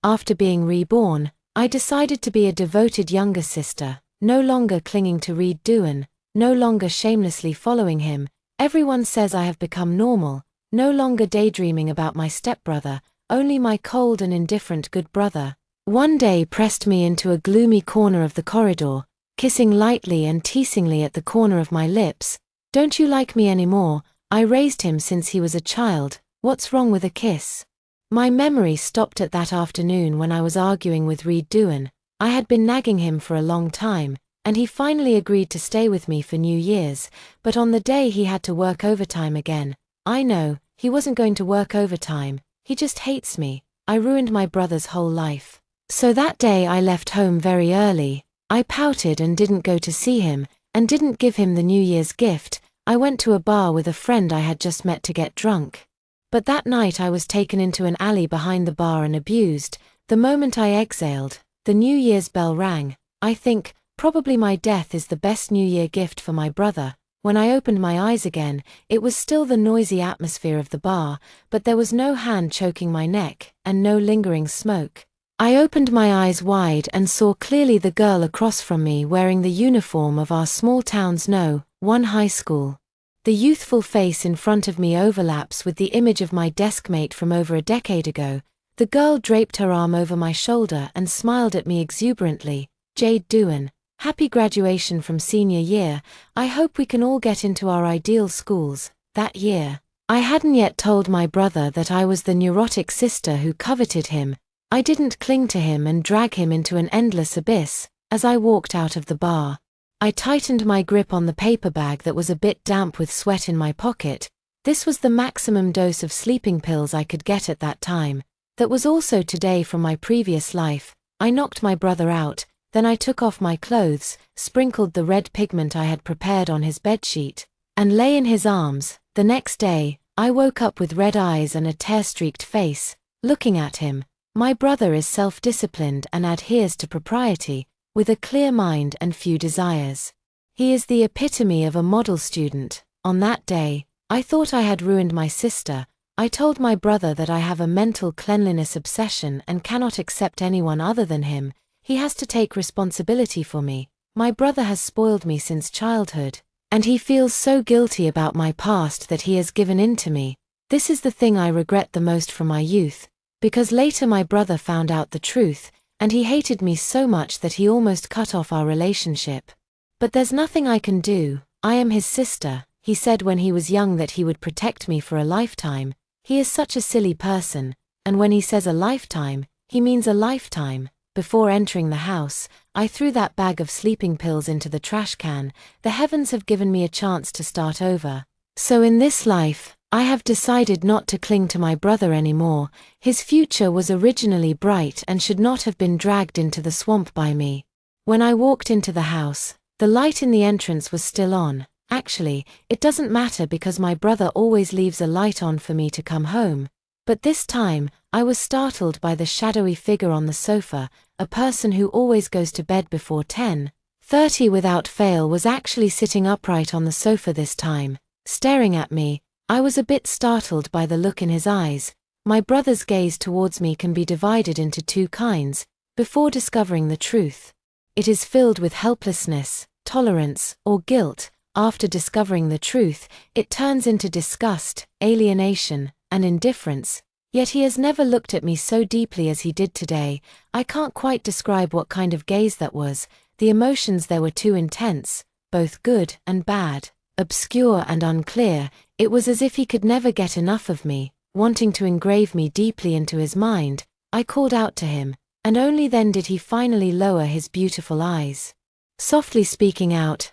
After being reborn, I decided to be a devoted younger sister, no longer clinging to Reborn, no longer shamelessly following him. Everyone says I have become normal, no longer daydreaming about my stepbrother, only my cold and indifferent good brother. One day pressed me into a gloomy corner of the corridor, kissing lightly and teasingly at the corner of my lips. "Don't you like me anymore? I raised him since he was a child, what's wrong with a kiss?" My memory stopped at that afternoon when I was arguing with Reborn. I had been nagging him for a long time, and he finally agreed to stay with me for New Year's, but on the day he had to work overtime again. I know, he wasn't going to work overtime, he just hates me. I ruined my brother's whole life. So that day I left home very early. I pouted and didn't go to see him, and didn't give him the New Year's gift. I went to a bar with a friend I had just met to get drunk. But that night I was taken into an alley behind the bar and abused. The moment I exhaled, the New Year's bell rang. I think, probably my death is the best New Year gift for my brother. When I opened my eyes again, it was still the noisy atmosphere of the bar, but there was no hand choking my neck, and no lingering smoke. I opened my eyes wide and saw clearly the girl across from me wearing the uniform of our small town's No. 1 high school. The youthful face in front of me overlaps with the image of my deskmate from over a decade ago. The girl draped her arm over my shoulder and smiled at me exuberantly. "Jade Doohan, happy graduation from senior year. I hope we can all get into our ideal schools." That year, I hadn't yet told my brother that I was the neurotic sister who coveted him. I didn't cling to him and drag him into an endless abyss. As I walked out of the bar, I tightened my grip on the paper bag that was a bit damp with sweat in my pocket. This was the maximum dose of sleeping pills I could get at that time. That was also today from my previous life. I knocked my brother out, then I took off my clothes, sprinkled the red pigment I had prepared on his bedsheet, and lay in his arms. The next day, I woke up with red eyes and a tear-streaked face, looking at him. My brother is self-disciplined and adheres to propriety, with a clear mind and few desires. He is the epitome of a model student. On that day, I thought I had ruined my sister. I told my brother that I have a mental cleanliness obsession and cannot accept anyone other than him. He has to take responsibility for me. My brother has spoiled me since childhood, and he feels so guilty about my past that he has given in to me. This is the thing I regret the most from my youth. Because later my brother found out the truth, and he hated me so much that he almost cut off our relationship. But there's nothing I can do. I am his sister. He said when he was young that he would protect me for a lifetime. He is such a silly person, and when he says a lifetime, he means a lifetime. Before entering the house, I threw that bag of sleeping pills into the trash can. The heavens have given me a chance to start over. So in this life, I have decided not to cling to my brother anymore. His future was originally bright and should not have been dragged into the swamp by me. When I walked into the house, the light in the entrance was still on. Actually, it doesn't matter because my brother always leaves a light on for me to come home. But this time, I was startled by the shadowy figure on the sofa. A person who always goes to bed before 10:30 without fail was actually sitting upright on the sofa this time, staring at me. I was a bit startled by the look in his eyes. My brother's gaze towards me can be divided into two kinds. Before discovering the truth, it is filled with helplessness, tolerance, or guilt. After discovering the truth, it turns into disgust, alienation, and indifference. Yet he has never looked at me so deeply as he did today. I can't quite describe what kind of gaze that was. The emotions there were too intense, both good and bad, obscure and unclear. It was as if he could never get enough of me, wanting to engrave me deeply into his mind. I called out to him, and only then did he finally lower his beautiful eyes, softly speaking out,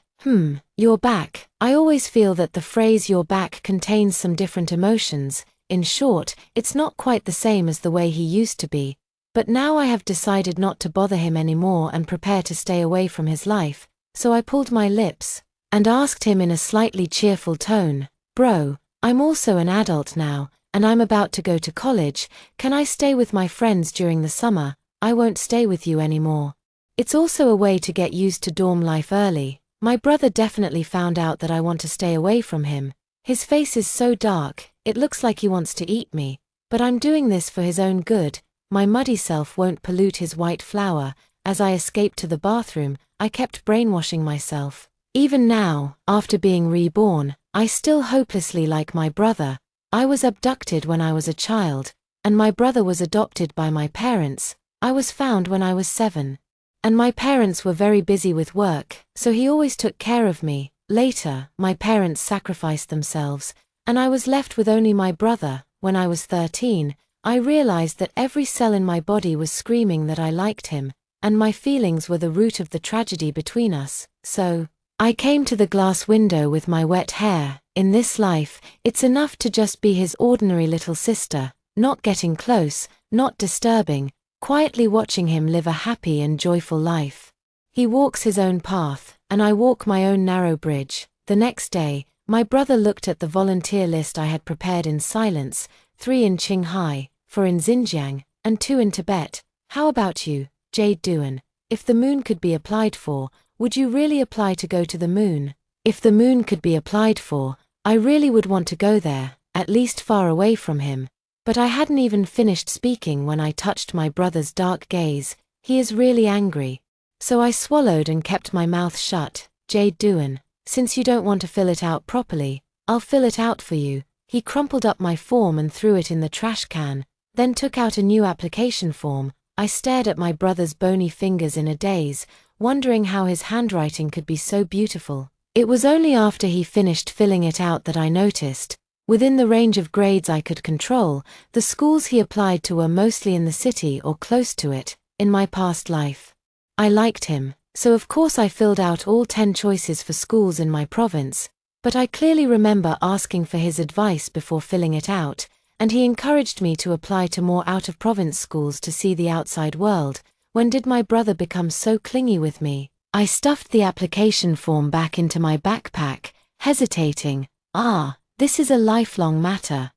"You're back." I always feel that the phrase "you're back" contains some different emotions. In short, it's not quite the same as the way he used to be. But now I have decided not to bother him anymore and prepare to stay away from his life. So I pulled my lips, and asked him in a slightly cheerful tone, "Bro, I'm also an adult now, and I'm about to go to college. Can I stay with my friends during the summer? I won't stay with you anymore." It's also a way to get used to dorm life early. My brother definitely found out that I want to stay away from him. His face is so dark, it looks like he wants to eat me. But I'm doing this for his own good. my muddy self won't pollute his white flower. As I escaped to the bathroom, I kept brainwashing myself. Even now, after being reborn, I still hopelessly like my brother. I was abducted when I was a child, and my brother was adopted by my parents. I was found when I was 7. And my parents were very busy with work, so he always took care of me. Later, my parents sacrificed themselves, and I was left with only my brother. When I was 13, I realized that every cell in my body was screaming that I liked him, and my feelings were the root of the tragedy between us. So, I came to the glass window with my wet hair. In this life, it's enough to just be his ordinary little sister, not getting close, not disturbing, quietly watching him live a happy and joyful life. He walks his own path, and I walk my own narrow bridge. The next day, my brother looked at the volunteer list I had prepared in silence, 3 in Qinghai, 4 in Xinjiang, and 2 in Tibet. How about you, Jade Duan? If the moon could be applied for, would you really apply to go to the moon? If the moon could be applied for, I really would want to go there, at least far away from him. But I hadn't even finished speaking when I touched my brother's dark gaze. He is really angry. So I swallowed and kept my mouth shut. Jade Duan, since you don't want to fill it out properly, I'll fill it out for you. He crumpled up my form and threw it in the trash can, then took out a new application form. I stared at my brother's bony fingers in a daze, wondering how his handwriting could be so beautiful. It was only after he finished filling it out that I noticed, within the range of grades I could control, the schools he applied to were mostly in the city or close to it. In my past life, I liked him, so of course I filled out all 10 choices for schools in my province, but I clearly remember asking for his advice before filling it out, and he encouraged me to apply to more out-of-province schools to see the outside world. When did my brother become so clingy with me? I stuffed the application form back into my backpack, hesitating. This is a lifelong matter.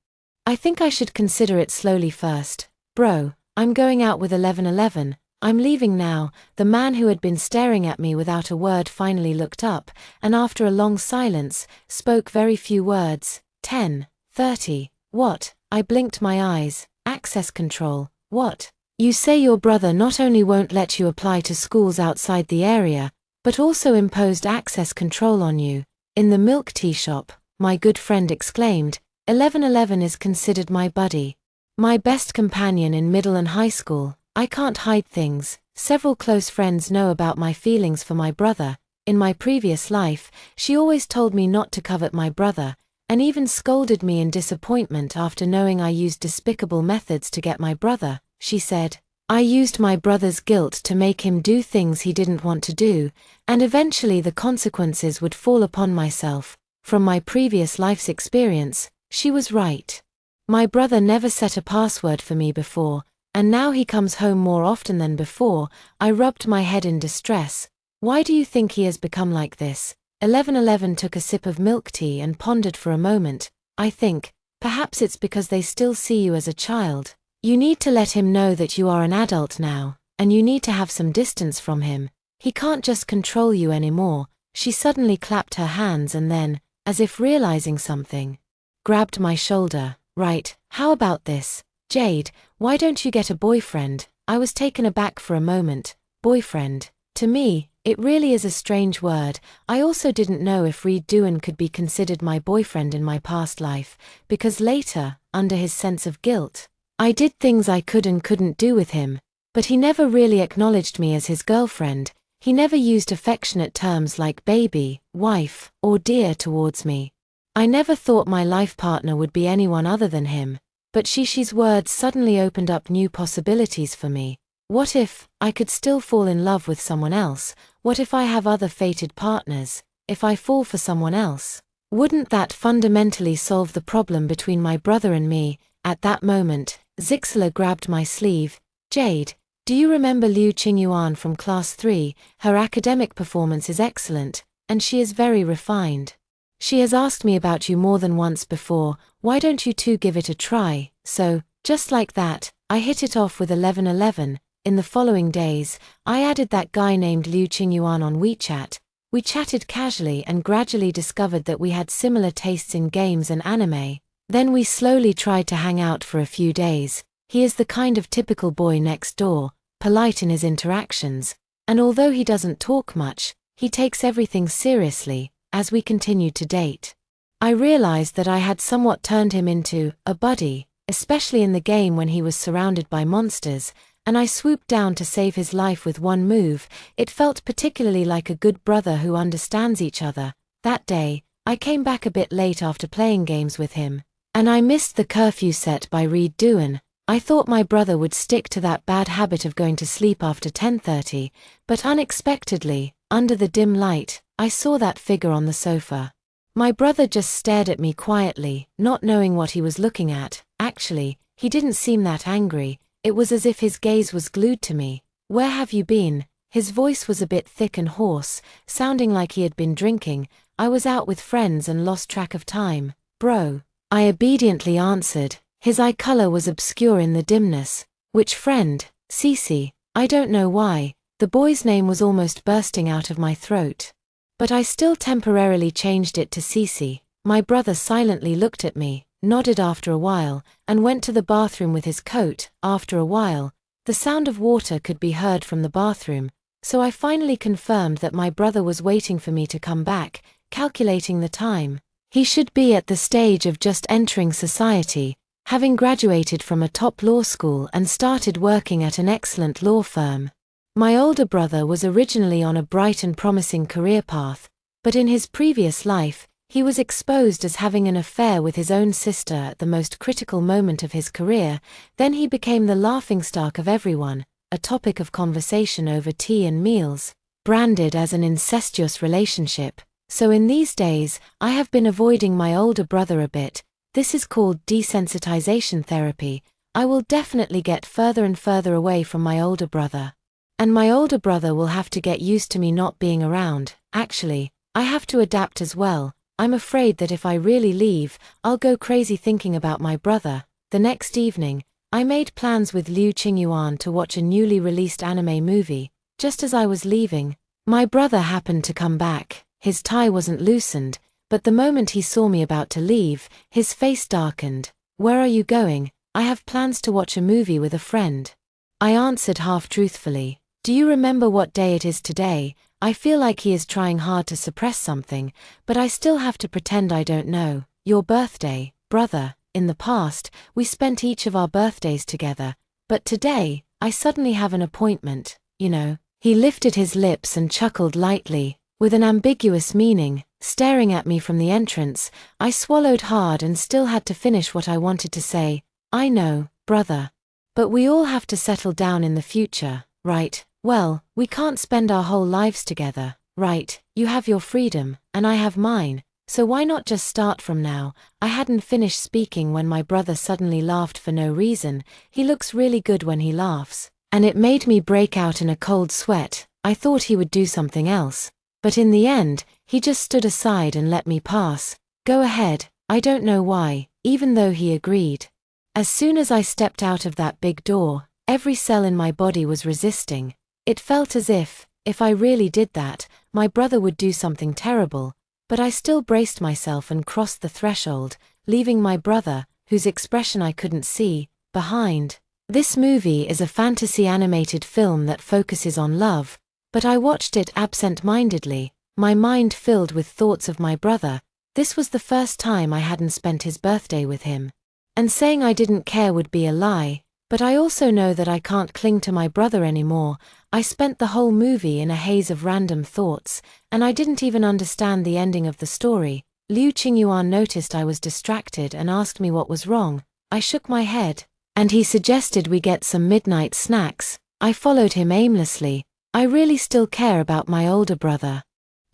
I think I should consider it slowly first. Bro, I'm going out with 1111. I'm leaving now. The man who had been staring at me without a word finally looked up, and after a long silence, spoke very few words. 10:30. What? I blinked my eyes. Access control. What? You say your brother not only won't let you apply to schools outside the area, but also imposed access control on you. In the milk tea shop, my good friend exclaimed, 1111 is considered my buddy. My best companion in middle and high school. I can't hide things. Several close friends know about my feelings for my brother. In my previous life, she always told me not to covet my brother, and even scolded me in disappointment after knowing I used despicable methods to get my brother. She said, I used my brother's guilt to make him do things he didn't want to do, and eventually the consequences would fall upon myself. From my previous life's experience, she was right. My brother never set a password for me before, and now he comes home more often than before. I rubbed my head in distress. Why do you think he has become like this? 1111 took a sip of milk tea and pondered for a moment. I think, perhaps it's because they still see you as a child. You need to let him know that you are an adult now, and you need to have some distance from him. He can't just control you anymore. She suddenly clapped her hands and then, as if realizing something, grabbed my shoulder. Right, how about this? Jade, why don't you get a boyfriend? I was taken aback for a moment. Boyfriend. To me, it really is a strange word. I also didn't know if Reed Duan could be considered my boyfriend in my past life, because later, under his sense of guilt, I did things I could and couldn't do with him, but he never really acknowledged me as his girlfriend. He never used affectionate terms like baby, wife, or dear towards me. I never thought my life partner would be anyone other than him, but Shishi's words suddenly opened up new possibilities for me. What if I could still fall in love with someone else? What if I have other fated partners? If I fall for someone else? Wouldn't that fundamentally solve the problem between my brother and me? At that moment, Zixela grabbed my sleeve. Jade, do you remember Liu Qingyuan from class 3? Her academic performance is excellent, and she is very refined. She has asked me about you more than once before. Why don't you two give it a try? So, just like that, I hit it off with 1111. In the following days, I added that guy named Liu Qingyuan on WeChat. We chatted casually and gradually discovered that we had similar tastes in games and anime. Then we slowly tried to hang out for a few days. He is the kind of typical boy next door, polite in his interactions, and although he doesn't talk much, he takes everything seriously. As we continued to date, I realized that I had somewhat turned him into a buddy, especially in the game when he was surrounded by monsters, and I swooped down to save his life with one move. It felt particularly like a good brother who understands each other. That day, I came back a bit late after playing games with him, and I missed the curfew set by Reed Doohan. I thought my brother would stick to that bad habit of going to sleep after 10:30, but unexpectedly, under the dim light, I saw that figure on the sofa. My brother just stared at me quietly, not knowing what he was looking at. Actually, he didn't seem that angry. It was as if his gaze was glued to me. "Where have you been?" His voice was a bit thick and hoarse, sounding like he had been drinking. "I was out with friends and lost track of time, bro," I obediently answered. His eye color was obscure in the dimness. "Which friend?" "Cece." I don't know why. The boy's name was almost bursting out of my throat, but I still temporarily changed it to Cece. My brother silently looked at me, nodded after a while, and went to the bathroom with his coat. After a while, the sound of water could be heard from the bathroom, so I finally confirmed that my brother was waiting for me to come back. Calculating the time, he should be at the stage of just entering society, having graduated from a top law school and started working at an excellent law firm. My older brother was originally on a bright and promising career path, but in his previous life, he was exposed as having an affair with his own sister at the most critical moment of his career. Then he became the laughingstock of everyone, a topic of conversation over tea and meals, branded as an incestuous relationship. So in these days, I have been avoiding my older brother a bit. This is called desensitization therapy. I will definitely get further and further away from my older brother. And my older brother will have to get used to me not being around. Actually, I have to adapt as well. I'm afraid that if I really leave, I'll go crazy thinking about my brother. The next evening, I made plans with Liu Qingyuan to watch a newly released anime movie. Just as I was leaving, my brother happened to come back. His tie wasn't loosened, but the moment he saw me about to leave, his face darkened. "Where are you going?" "I have plans to watch a movie with a friend," I answered half-truthfully. "Do you remember what day it is today?" I feel like he is trying hard to suppress something, but I still have to pretend I don't know. "Your birthday, brother. In the past, we spent each of our birthdays together, but today, I suddenly have an appointment, you know." He lifted his lips and chuckled lightly, with an ambiguous meaning, staring at me from the entrance. I swallowed hard and still had to finish what I wanted to say. "I know, brother. But we all have to settle down in the future, right? Well, we can't spend our whole lives together, right? You have your freedom, and I have mine, so why not just start from now?" I hadn't finished speaking when my brother suddenly laughed for no reason. He looks really good when he laughs, and it made me break out in a cold sweat. I thought he would do something else, but in the end, he just stood aside and let me pass. "Go ahead." I don't know why, even though he agreed. As soon as I stepped out of that big door, every cell in my body was resisting. It felt as if I really did that, my brother would do something terrible, but I still braced myself and crossed the threshold, leaving my brother, whose expression I couldn't see, behind. This movie is a fantasy animated film that focuses on love, but I watched it absent-mindedly, my mind filled with thoughts of my brother. This was the first time I hadn't spent his birthday with him. And saying I didn't care would be a lie, but I also know that I can't cling to my brother anymore. I spent the whole movie in a haze of random thoughts, and I didn't even understand the ending of the story. Liu Qingyuan noticed I was distracted and asked me what was wrong. I shook my head, and he suggested we get some midnight snacks. I followed him aimlessly. I really still care about my older brother.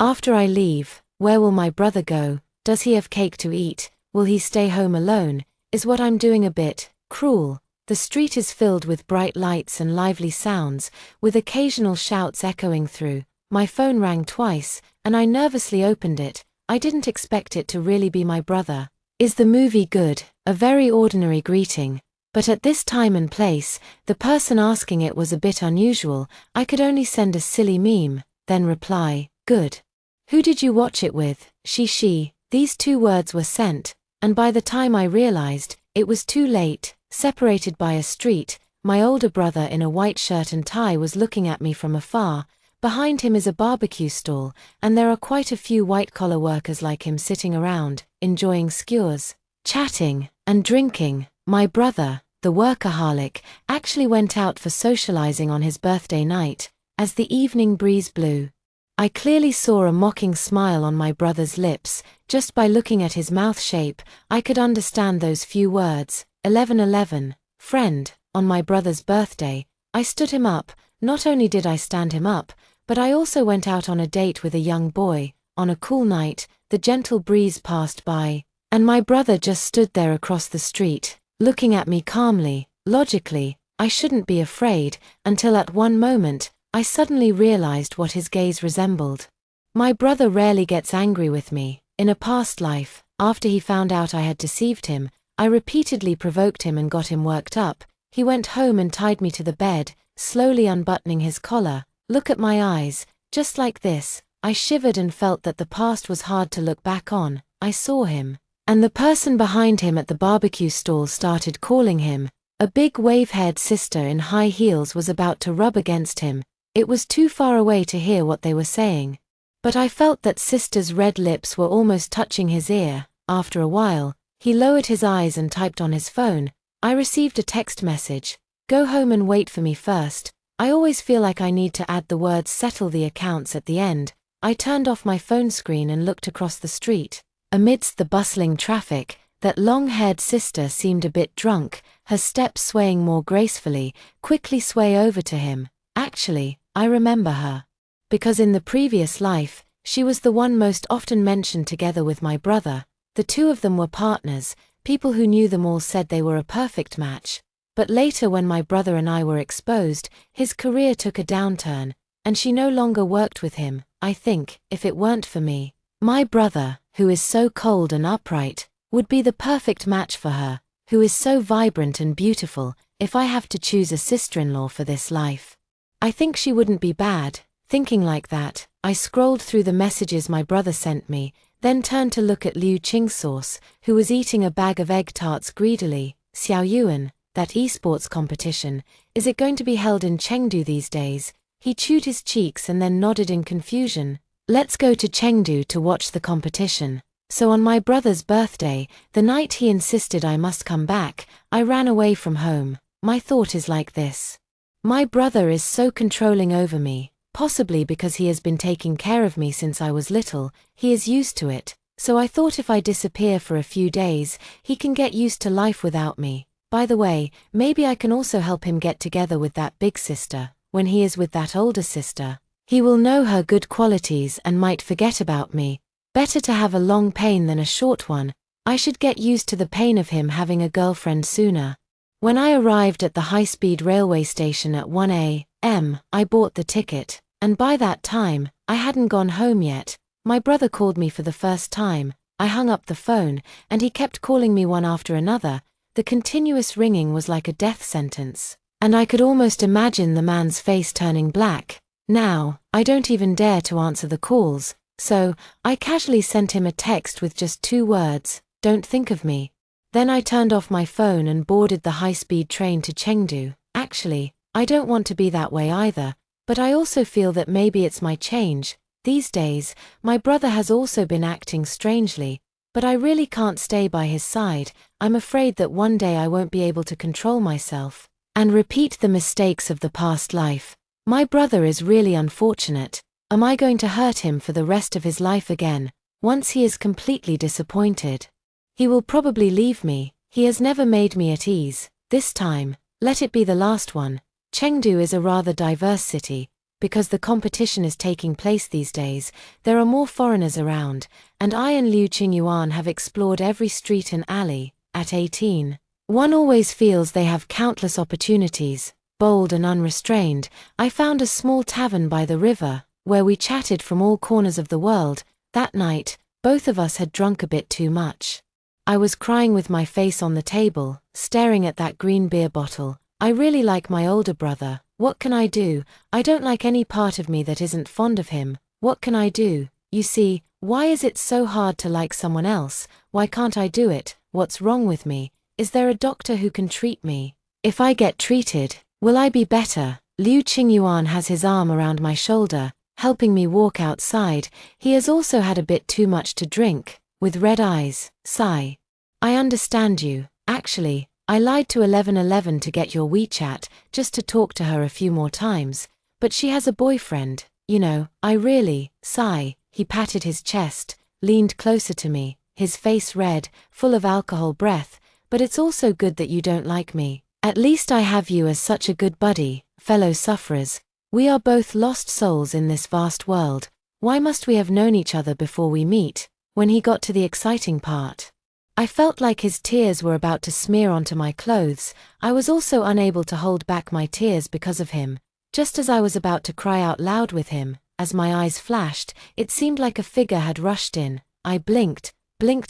After I leave, where will my brother go? Does he have cake to eat? Will he stay home alone? Is what I'm doing a bit cruel? The street is filled with bright lights and lively sounds, with occasional shouts echoing through. My phone rang twice, and I nervously opened it. I didn't expect it to really be my brother. "Is the movie good?" A very ordinary greeting. But at this time and place, the person asking it was a bit unusual. I could only send a silly meme, then reply, "Good." "Who did you watch it with?" She. These two words were sent, and by the time I realized, it was too late. Separated by a street, my older brother in a white shirt and tie was looking at me from afar. Behind him is a barbecue stall, and there are quite a few white-collar workers like him sitting around, enjoying skewers, chatting, and drinking. My brother, the workaholic, actually went out for socializing on his birthday night. As the evening breeze blew, I clearly saw a mocking smile on my brother's lips. Just by looking at his mouth shape, I could understand those few words, 1111, friend. On my brother's birthday, I stood him up. Not only did I stand him up, but I also went out on a date with a young boy. On a cool night, the gentle breeze passed by, and my brother just stood there across the street, looking at me calmly. Logically, I shouldn't be afraid, until at one moment, I suddenly realized what his gaze resembled. My brother rarely gets angry with me. In a past life, after he found out I had deceived him, I repeatedly provoked him and got him worked up. He went home and tied me to the bed, slowly unbuttoning his collar. Look at my eyes, just like this. I shivered and felt that the past was hard to look back on. I saw him, and the person behind him at the barbecue stall started calling him. A big wave-haired sister in high heels was about to rub against him. It was too far away to hear what they were saying, but I felt that sister's red lips were almost touching his ear. After a while, he lowered his eyes and typed on his phone. I received a text message. Go home and wait for me first. I always feel like I need to add the words settle the accounts at the end. I turned off my phone screen and looked across the street. Amidst the bustling traffic, that long-haired sister seemed a bit drunk, her steps swaying more gracefully. Quickly sway over to him. Actually, I remember her. Because in the previous life, she was the one most often mentioned together with my brother. The two of them were partners. People who knew them all said they were a perfect match. But later when my brother and I were exposed, his career took a downturn, and she no longer worked with him. I think, if it weren't for me, my brother, who is so cold and upright, would be the perfect match for her, who is so vibrant and beautiful. If I have to choose a sister-in-law for this life, I think she wouldn't be bad. Thinking like that, I scrolled through the messages my brother sent me, then turned to look at Liu Qingsource, who was eating a bag of egg tarts greedily. Xiao Yuan, that esports competition, is it going to be held in Chengdu these days? He chewed his cheeks and then nodded in confusion. Let's go to Chengdu to watch the competition. So on my brother's birthday, the night he insisted I must come back, I ran away from home. My thought is like this. My brother is so controlling over me. Possibly because he has been taking care of me since I was little, he is used to it. So I thought if I disappear for a few days, he can get used to life without me. By the way, maybe I can also help him get together with that big sister. When he is with that older sister, he will know her good qualities and might forget about me. Better to have a long pain than a short one. I should get used to the pain of him having a girlfriend sooner. When I arrived at the high-speed railway station at 1 a.m., I bought the ticket. And by that time, I hadn't gone home yet. My brother called me for the first time. I hung up the phone, and he kept calling me one after another. The continuous ringing was like a death sentence, and I could almost imagine the man's face turning black. Now, I don't even dare to answer the calls, so I casually sent him a text with just 2 words, "Don't think of me." Then I turned off my phone and boarded the high-speed train to Chengdu. Actually, I don't want to be that way either. But I also feel that maybe it's my change. These days, my brother has also been acting strangely, but I really can't stay by his side. I'm afraid that one day I won't be able to control myself and repeat the mistakes of the past life. My brother is really unfortunate. Am I going to hurt him for the rest of his life again? Once he is completely disappointed, he will probably leave me. He has never made me at ease. This time, let it be the last one. Chengdu is a rather diverse city. Because the competition is taking place these days, there are more foreigners around, and I and Liu Qingyuan have explored every street and alley. At 18, one always feels they have countless opportunities. Bold and unrestrained, I found a small tavern by the river, where we chatted from all corners of the world. That night, both of us had drunk a bit too much. I was crying with my face on the table, staring at that green beer bottle. I really like my older brother. What can I do? I don't like any part of me that isn't fond of him. What can I do? You see, why is it so hard to like someone else? Why can't I do it? What's wrong with me? Is there a doctor who can treat me? If I get treated, will I be better? Liu Qingyuan has his arm around my shoulder, helping me walk outside. He has also had a bit too much to drink, with red eyes. Sigh. I understand you. Actually, I lied to 1111 to get your WeChat, just to talk to her a few more times, but she has a boyfriend, you know. I really. Sigh. He patted his chest, leaned closer to me, his face red, full of alcohol breath. But it's also good that you don't like me. At least I have you as such a good buddy, fellow sufferers. We are both lost souls in this vast world. Why must we have known each other before we meet? When he got to the exciting part, I felt like his tears were about to smear onto my clothes. I was also unable to hold back my tears because of him. Just as I was about to cry out loud with him, as my eyes flashed, it seemed like a figure had rushed in. I blinked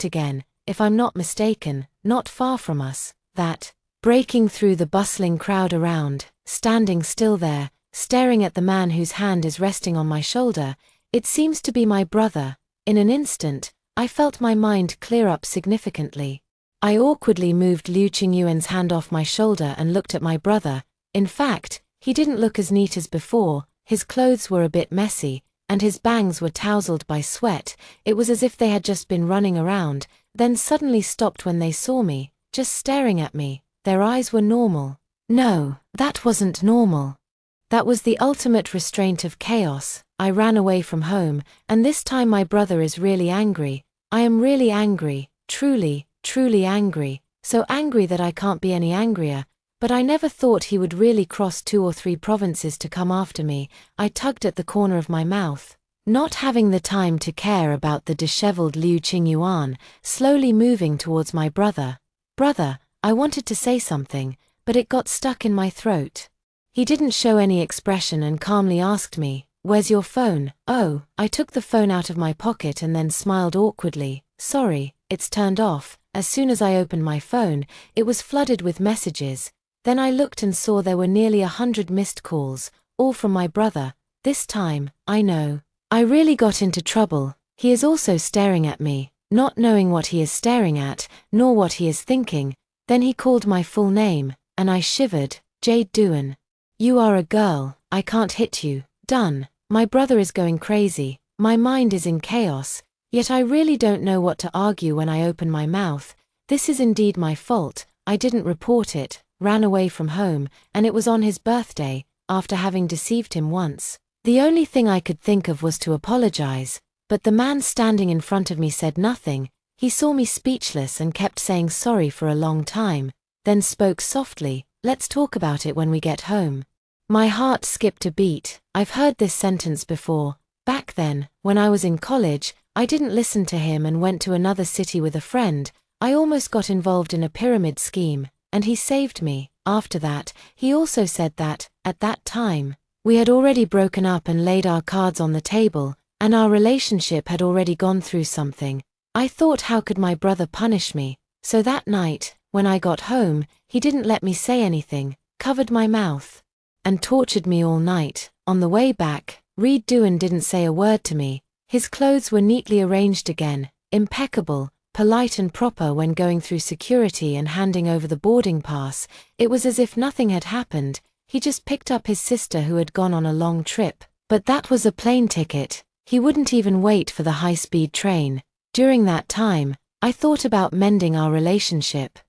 again. If I'm not mistaken, not far from us, that, breaking through the bustling crowd around, standing still there, staring at the man whose hand is resting on my shoulder, it seems to be my brother. In an instant, I felt my mind clear up significantly. I awkwardly moved Liu Qingyuan's hand off my shoulder and looked at my brother. In fact, he didn't look as neat as before. His clothes were a bit messy, and his bangs were tousled by sweat. It was as if they had just been running around, then suddenly stopped when they saw me, just staring at me. Their eyes were normal. No, that wasn't normal. That was the ultimate restraint of chaos. I ran away from home, and this time my brother is really angry. I am really angry, truly, truly angry, so angry that I can't be any angrier. But I never thought he would really cross 2 or 3 provinces to come after me. I tugged at the corner of my mouth, not having the time to care about the disheveled Liu Qingyuan, slowly moving towards my brother. Brother, I wanted to say something, but it got stuck in my throat. He didn't show any expression and calmly asked me, "Where's your phone?" Oh, I took the phone out of my pocket and then smiled awkwardly. Sorry, it's turned off. As soon as I opened my phone, it was flooded with messages. Then I looked and saw there were nearly 100 missed calls, all from my brother. This time, I know, I really got into trouble. He is also staring at me, not knowing what he is staring at, nor what he is thinking. Then he called my full name, and I shivered. Jade Duan. You are a girl, I can't hit you. Done. My brother is going crazy. My mind is in chaos, yet I really don't know what to argue when I open my mouth. This is indeed my fault. I didn't report it, ran away from home, and it was on his birthday, after having deceived him once. The only thing I could think of was to apologize, but the man standing in front of me said nothing. He saw me speechless and kept saying sorry for a long time, then spoke softly, "Let's talk about it when we get home." My heart skipped a beat. I've heard this sentence before. Back then, when I was in college, I didn't listen to him and went to another city with a friend. I almost got involved in a pyramid scheme, and he saved me. After that, he also said that, at that time, we had already broken up and laid our cards on the table, and our relationship had already gone through something. I thought, how could my brother punish me? So that night, when I got home, he didn't let me say anything, covered my mouth, and tortured me all night. On the way back, Reed Duan didn't say a word to me. His clothes were neatly arranged again, impeccable, polite and proper when going through security and handing over the boarding pass. It was as if nothing had happened. He just picked up his sister who had gone on a long trip, but that was a plane ticket. He wouldn't even wait for the high-speed train. During that time, I thought about mending our relationship.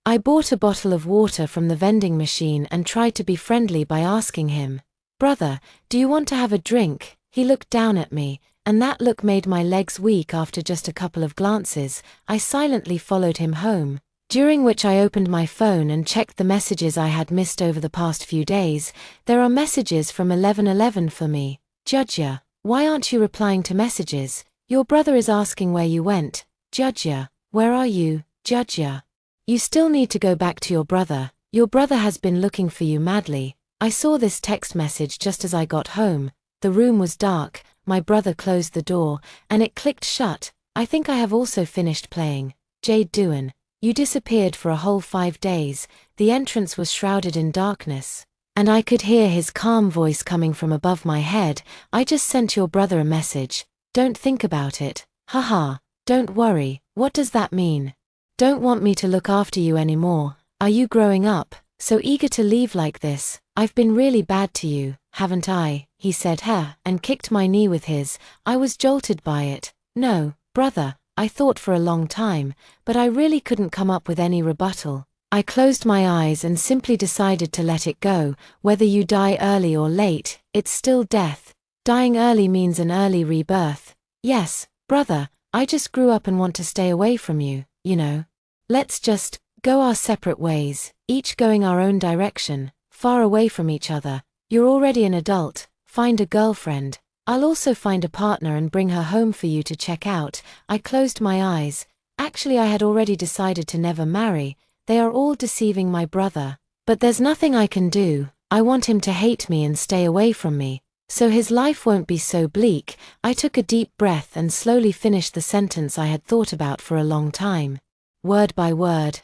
I bought a bottle of water from the vending machine and tried to be friendly by asking him, "Brother, do you want to have a drink?" He looked down at me, and that look made my legs weak. After just a couple of glances, I silently followed him home, during which I opened my phone and checked the messages I had missed over the past few days. There are messages from 1111 for me. "Judya, why aren't you replying to messages? Your brother is asking where you went. Judya, where are you? Judya. You still need to go back to your brother. Your brother has been looking for you madly." I saw this text message just as I got home. The room was dark, my brother closed the door, and it clicked shut. I think I have also finished playing. Jade Duan, you disappeared for a whole 5 days. The entrance was shrouded in darkness, and I could hear his calm voice coming from above my head. "I just sent your brother a message. Don't think about it. Haha. Don't worry. What does that mean? Don't want me to look after you anymore? Are you growing up, so eager to leave like this? I've been really bad to you, haven't I? He said, and kicked my knee with his. I was jolted by it. No, brother, I thought for a long time, but I really couldn't come up with any rebuttal. I closed my eyes and simply decided to let it go. Whether you die early or late, it's still death. Dying early means an early rebirth. Yes, brother, I just grew up and want to stay away from you, you know. Let's just go our separate ways, each going our own direction, far away from each other. You're already an adult, find a girlfriend. I'll also find a partner and bring her home for you to check out. I closed my eyes. Actually, I had already decided to never marry. They are all deceiving my brother. But there's nothing I can do. I want him to hate me and stay away from me, so his life won't be so bleak. I took a deep breath and slowly finished the sentence I had thought about for a long time. Word by word.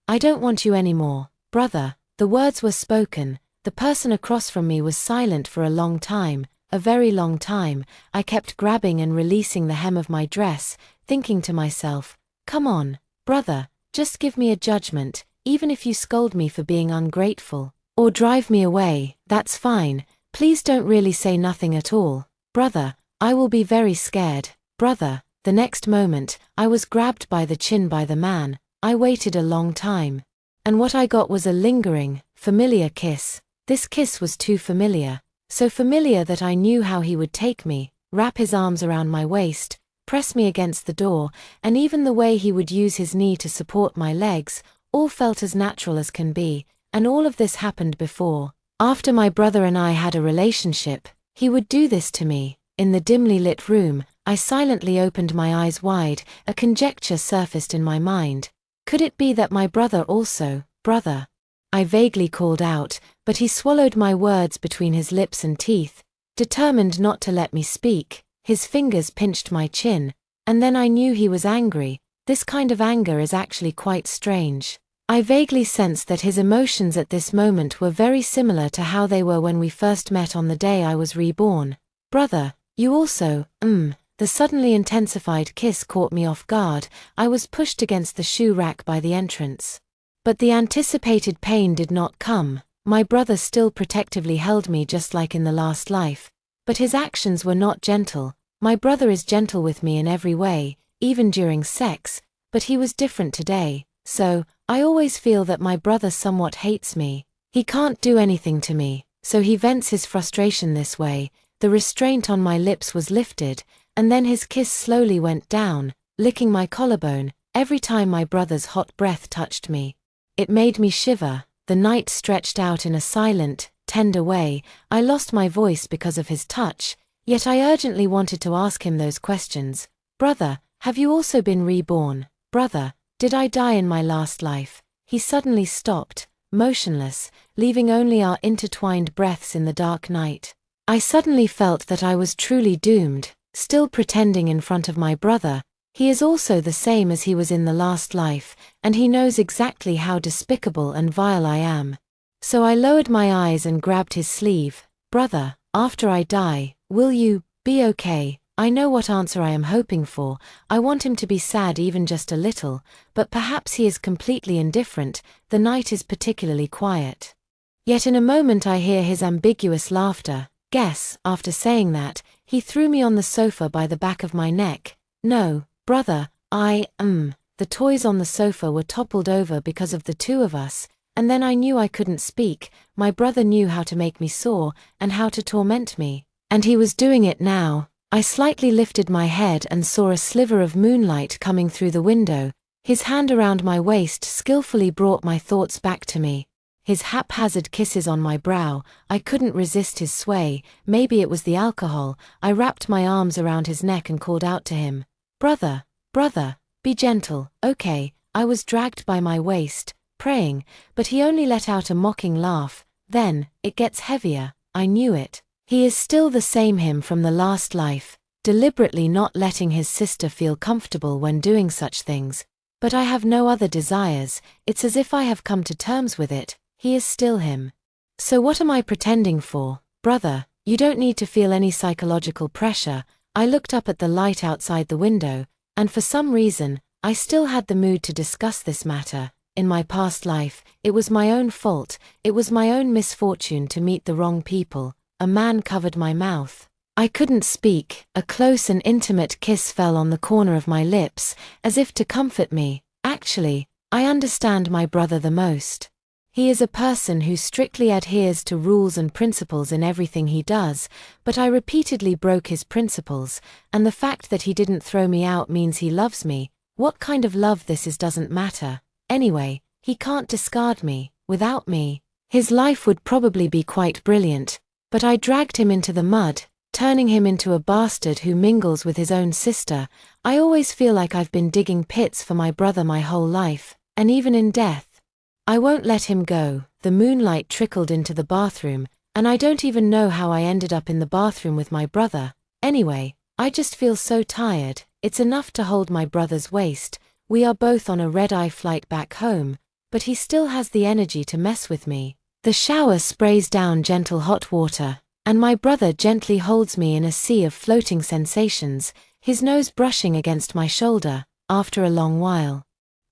I don't want you anymore, brother. The words were spoken. The person across from me was silent for a long time, a very long time. I kept grabbing and releasing the hem of my dress, thinking to myself, come on, brother, just give me a judgment, even if you scold me for being ungrateful, or drive me away, that's fine. Please don't really say nothing at all, brother, I will be very scared, brother. The next moment, I was grabbed by the chin by the man. I waited a long time. And what I got was a lingering, familiar kiss. This kiss was too familiar. So familiar that I knew how he would take me, wrap his arms around my waist, press me against the door, and even the way he would use his knee to support my legs, all felt as natural as can be, and all of this happened before. After my brother and I had a relationship, he would do this to me. In the dimly lit room, I silently opened my eyes wide. A conjecture surfaced in my mind. Could it be that my brother also, brother? I vaguely called out, but he swallowed my words between his lips and teeth, determined not to let me speak. His fingers pinched my chin, and then I knew he was angry. This kind of anger is actually quite strange. I vaguely sensed that his emotions at this moment were very similar to how they were when we first met on the day I was reborn. Brother, you also, The suddenly intensified kiss caught me off guard. I was pushed against the shoe rack by the entrance. But the anticipated pain did not come. My brother still protectively held me just like in the last life. But his actions were not gentle. My brother is gentle with me in every way, even during sex, but he was different today. So, I always feel that my brother somewhat hates me. He can't do anything to me, so he vents his frustration this way. The restraint on my lips was lifted, and then his kiss slowly went down, licking my collarbone, every time my brother's hot breath touched me. It made me shiver. The night stretched out in a silent, tender way. I lost my voice because of his touch, yet I urgently wanted to ask him those questions. Brother, have you also been reborn? Brother, did I die in my last life? He suddenly stopped, motionless, leaving only our intertwined breaths in the dark night. I suddenly felt that I was truly doomed, still pretending in front of my brother. He is also the same as he was in the last life, and he knows exactly how despicable and vile I am. So I lowered my eyes and grabbed his sleeve. Brother, after I die, will you be okay? I know what answer I am hoping for. I want him to be sad even just a little, but perhaps he is completely indifferent. The night is particularly quiet. Yet in a moment I hear his ambiguous laughter. Guess, after saying that, he threw me on the sofa by the back of my neck. No, brother, The toys on the sofa were toppled over because of the two of us, and then I knew I couldn't speak. My brother knew how to make me sore, and how to torment me. And he was doing it now. I slightly lifted my head and saw a sliver of moonlight coming through the window. His hand around my waist skillfully brought my thoughts back to me. His haphazard kisses on my brow, I couldn't resist his sway. Maybe it was the alcohol. I wrapped my arms around his neck and called out to him. Brother, be gentle, okay? I was dragged by my waist, praying, but he only let out a mocking laugh. Then, it gets heavier. I knew it. He is still the same him from the last life, deliberately not letting his sister feel comfortable when doing such things. But I have no other desires. It's as if I have come to terms with it. He is still him. So what am I pretending for? Brother, you don't need to feel any psychological pressure. I looked up at the light outside the window, and for some reason, I still had the mood to discuss this matter. In my past life, it was my own fault, it was my own misfortune to meet the wrong people. A man covered my mouth. I couldn't speak. A close and intimate kiss fell on the corner of my lips, as if to comfort me. Actually, I understand my brother the most. He is a person who strictly adheres to rules and principles in everything he does, but I repeatedly broke his principles, and the fact that he didn't throw me out means he loves me. What kind of love this is doesn't matter. Anyway, he can't discard me. Without me, his life would probably be quite brilliant, but I dragged him into the mud, turning him into a bastard who mingles with his own sister. I always feel like I've been digging pits for my brother my whole life, and even in death. I won't let him go. The moonlight trickled into the bathroom, and I don't even know how I ended up in the bathroom with my brother. Anyway, I just feel so tired. It's enough to hold my brother's waist. We are both on a red-eye flight back home, but he still has the energy to mess with me. The shower sprays down gentle hot water, and my brother gently holds me in a sea of floating sensations, his nose brushing against my shoulder. After a long while,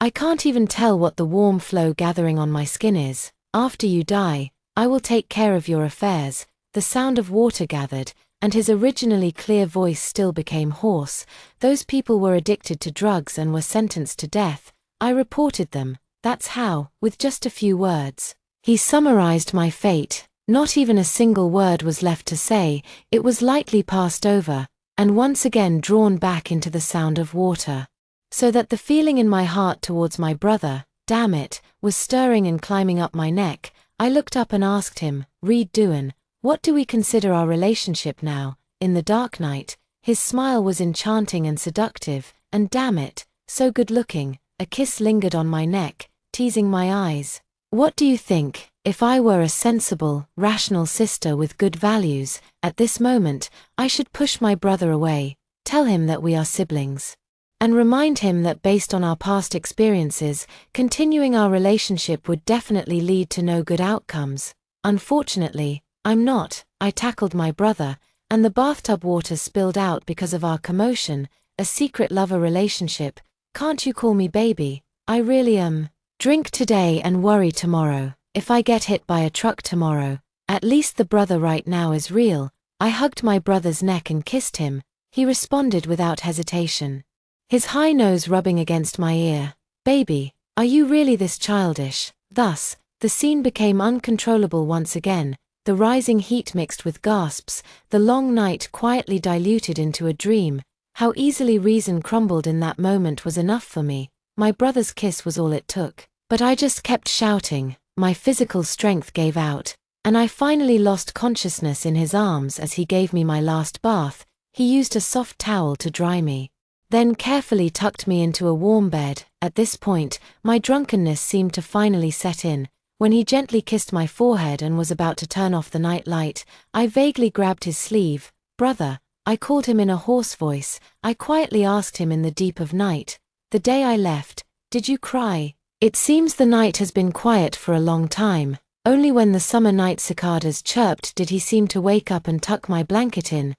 I can't even tell what the warm flow gathering on my skin is. After you die, I will take care of your affairs. The sound of water gathered, and his originally clear voice still became hoarse. Those people were addicted to drugs and were sentenced to death. I reported them. That's how, with just a few words, he summarized my fate. Not even a single word was left to say. It was lightly passed over, and once again drawn back into the sound of water. So that the feeling in my heart towards my brother, damn it, was stirring and climbing up my neck. I looked up and asked him, Reed Doohan, what do we consider our relationship now? In the dark night, his smile was enchanting and seductive, and damn it, so good-looking. A kiss lingered on my neck, teasing my eyes. What do you think? If I were a sensible, rational sister with good values, at this moment, I should push my brother away, tell him that we are siblings, and remind him that based on our past experiences, continuing our relationship would definitely lead to no good outcomes. Unfortunately, I'm not. I tackled my brother, and the bathtub water spilled out because of our commotion. A secret lover relationship. Can't you call me baby? I really am. Drink today and worry tomorrow. If I get hit by a truck tomorrow, at least the brother right now is real. I hugged my brother's neck and kissed him. He responded without hesitation, his high nose rubbing against my ear. Baby, are you really this childish? Thus, the scene became uncontrollable once again, the rising heat mixed with gasps, the long night quietly diluted into a dream. How easily reason crumbled in that moment was enough for me. My brother's kiss was all it took. But I just kept shouting. My physical strength gave out, and I finally lost consciousness in his arms as he gave me my last bath. He used a soft towel to dry me, then carefully tucked me into a warm bed. At this point, my drunkenness seemed to finally set in. When he gently kissed my forehead and was about to turn off the night light, I vaguely grabbed his sleeve. Brother, I called him in a hoarse voice. I quietly asked him in the deep of night, the day I left, did you cry? It seems the night has been quiet for a long time. Only when the summer night cicadas chirped did he seem to wake up and tuck my blanket in.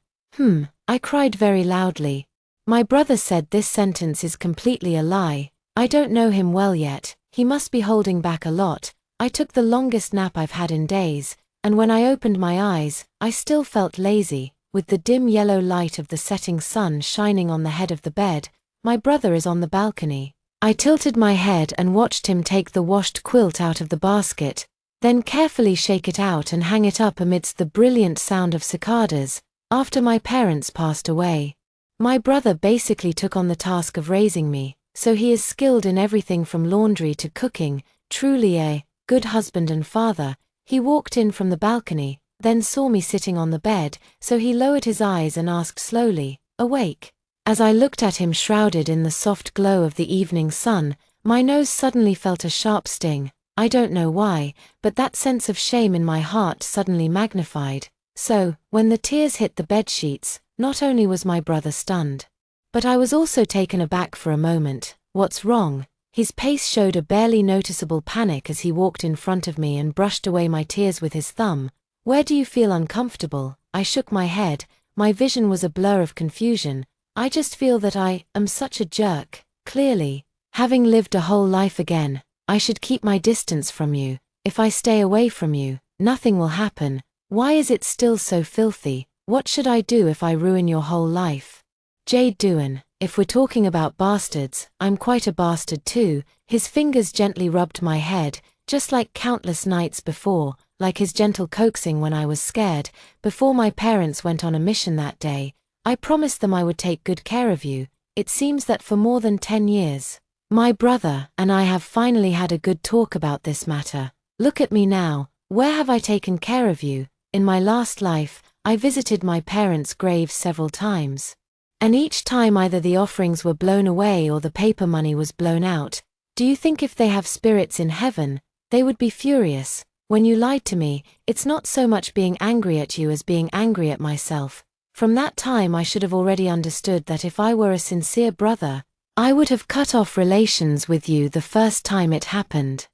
I cried very loudly. My brother said this sentence is completely a lie. I don't know him well yet. He must be holding back a lot. I took the longest nap I've had in days, and when I opened my eyes, I still felt lazy. With the dim yellow light of the setting sun shining on the head of the bed, my brother is on the balcony. I tilted my head and watched him take the washed quilt out of the basket, then carefully shake it out and hang it up amidst the brilliant sound of cicadas. After my parents passed away, my brother basically took on the task of raising me, so he is skilled in everything from laundry to cooking, truly a good husband and father. He walked in from the balcony, then saw me sitting on the bed, so he lowered his eyes and asked slowly, awake? As I looked at him shrouded in the soft glow of the evening sun, my nose suddenly felt a sharp sting. I don't know why, but that sense of shame in my heart suddenly magnified. So, when the tears hit the bedsheets, not only was my brother stunned, but I was also taken aback for a moment. What's wrong? His pace showed a barely noticeable panic as he walked in front of me and brushed away my tears with his thumb. Where do you feel uncomfortable? I shook my head. My vision was a blur of confusion. I just feel that I am such a jerk. Clearly, Having lived a whole life again, I should keep my distance from you. If I stay away from you, nothing will happen. Why is it still so filthy? What should I do if I ruin your whole life? Jade Doohan, if we're talking about bastards, I'm quite a bastard too. His fingers gently rubbed my head, just like countless nights before, like his gentle coaxing when I was scared. Before my parents went on a mission that day, I promised them I would take good care of you. It seems that for more than 10 years, my brother and I have finally had a good talk about this matter. Look at me now. Where have I taken care of you? In my last life, I visited my parents' graves several times. And each time either the offerings were blown away or the paper money was blown out. Do you think if they have spirits in heaven, they would be furious? When you lied to me, it's not so much being angry at you as being angry at myself. From that time I should have already understood that if I were a sincere brother, I would have cut off relations with you the first time it happened.